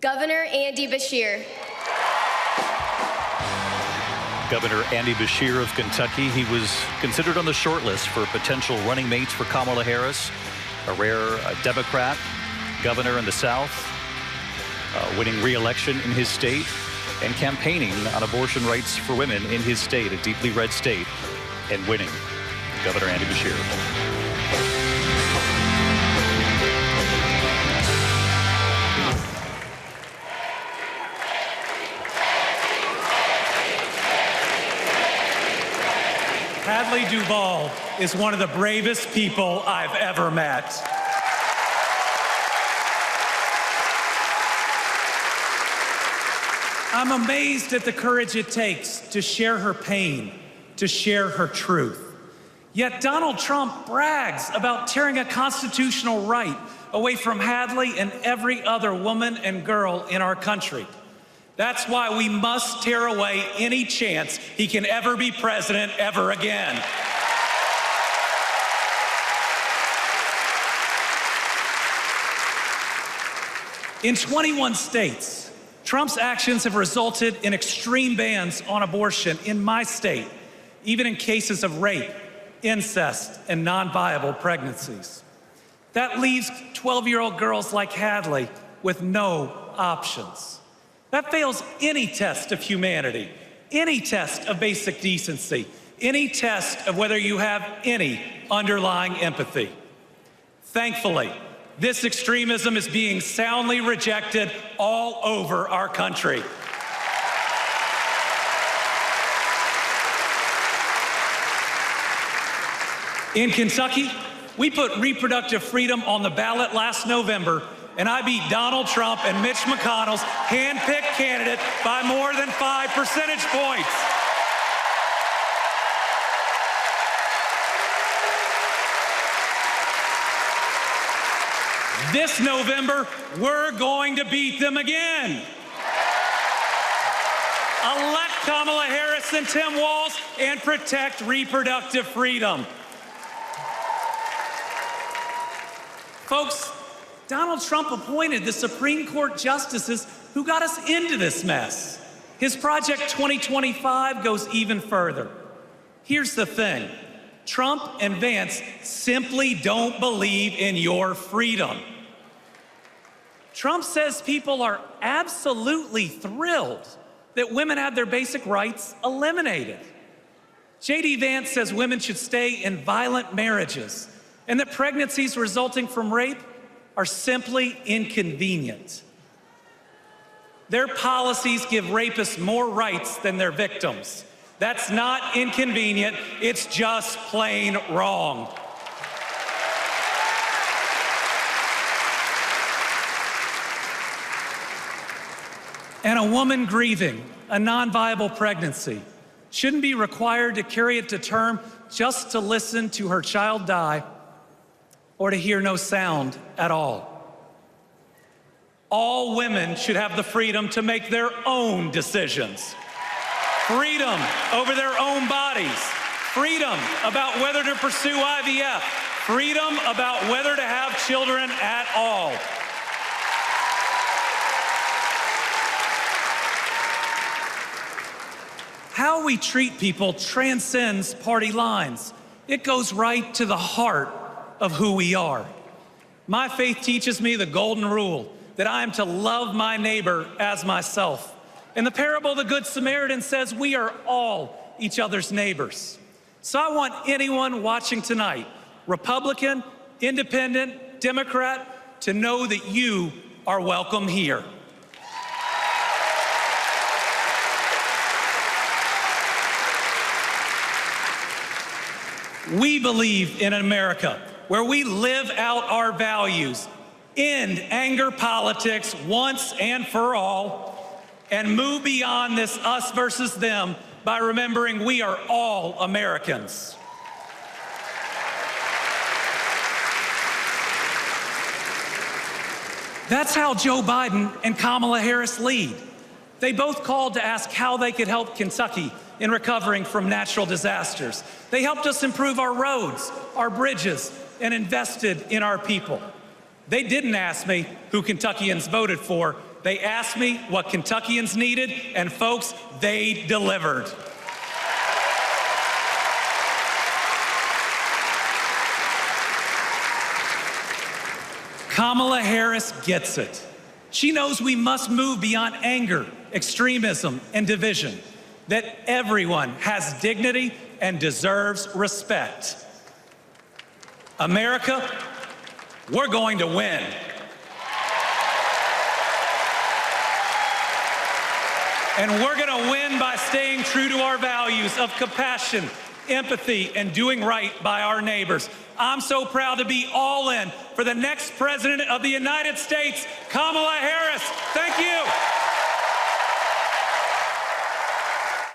Governor Andy Beshear. Governor Andy Beshear of Kentucky. He was considered on the short list for potential running mates for Kamala Harris, a rare Democrat governor in the South, winning re-election in his state and campaigning on abortion rights for women in his state, a deeply red state, and winning. Governor Andy Beshear. Hadley Duvall is one of the bravest people I've ever met. I'm amazed at the courage it takes to share her pain, to share her truth. Yet Donald Trump brags about tearing a constitutional right away from Hadley and every other woman and girl in our country. That's why we must tear away any chance he can ever be president ever again. In 21 states, Trump's actions have resulted in extreme bans on abortion in my state, even in cases of rape, incest, and non-viable pregnancies. That leaves 12-year-old girls like Hadley with no options. That fails any test of humanity, any test of basic decency, any test of whether you have any underlying empathy. Thankfully, this extremism is being soundly rejected all over our country. In Kentucky, we put reproductive freedom on the ballot last November, and I beat Donald Trump and Mitch McConnell's hand-picked candidate by more than 5 percentage points. This November, we're going to beat them again. Elect Kamala Harris and Tim Walz and protect reproductive freedom. Folks, Donald Trump appointed the Supreme Court justices who got us into this mess. His Project 2025 goes even further. Here's the thing. Trump and Vance simply don't believe in your freedom. Trump says people are absolutely thrilled that women have their basic rights eliminated. J.D. Vance says women should stay in violent marriages and that pregnancies resulting from rape are simply inconvenient. Their policies give rapists more rights than their victims. That's not inconvenient, it's just plain wrong. And a woman grieving a non-viable pregnancy shouldn't be required to carry it to term just to listen to her child die or to hear no sound at all. All women should have the freedom to make their own decisions. Freedom over their own bodies. Freedom about whether to pursue IVF. Freedom about whether to have children at all. How we treat people transcends party lines. It goes right to the heart of who we are. My faith teaches me the golden rule that I am to love my neighbor as myself. And the parable of the Good Samaritan says we are all each other's neighbors. So I want anyone watching tonight, Republican, Independent, Democrat, to know that you are welcome here. We believe in an America where we live out our values, end anger politics once and for all, and move beyond this us versus them by remembering we are all Americans. That's how Joe Biden and Kamala Harris lead. They both called to ask how they could help Kentucky in recovering from natural disasters. They helped us improve our roads, our bridges, and invested in our people. They didn't ask me who Kentuckians voted for. They asked me what Kentuckians needed, and folks, they delivered. Kamala Harris gets it. She knows we must move beyond anger, extremism, and division, that everyone has dignity and deserves respect. America, we're going to win. And we're going to win by staying true to our values of compassion, empathy, and doing right by our neighbors. I'm so proud to be all in for the next president of the United States, Kamala Harris. Thank you.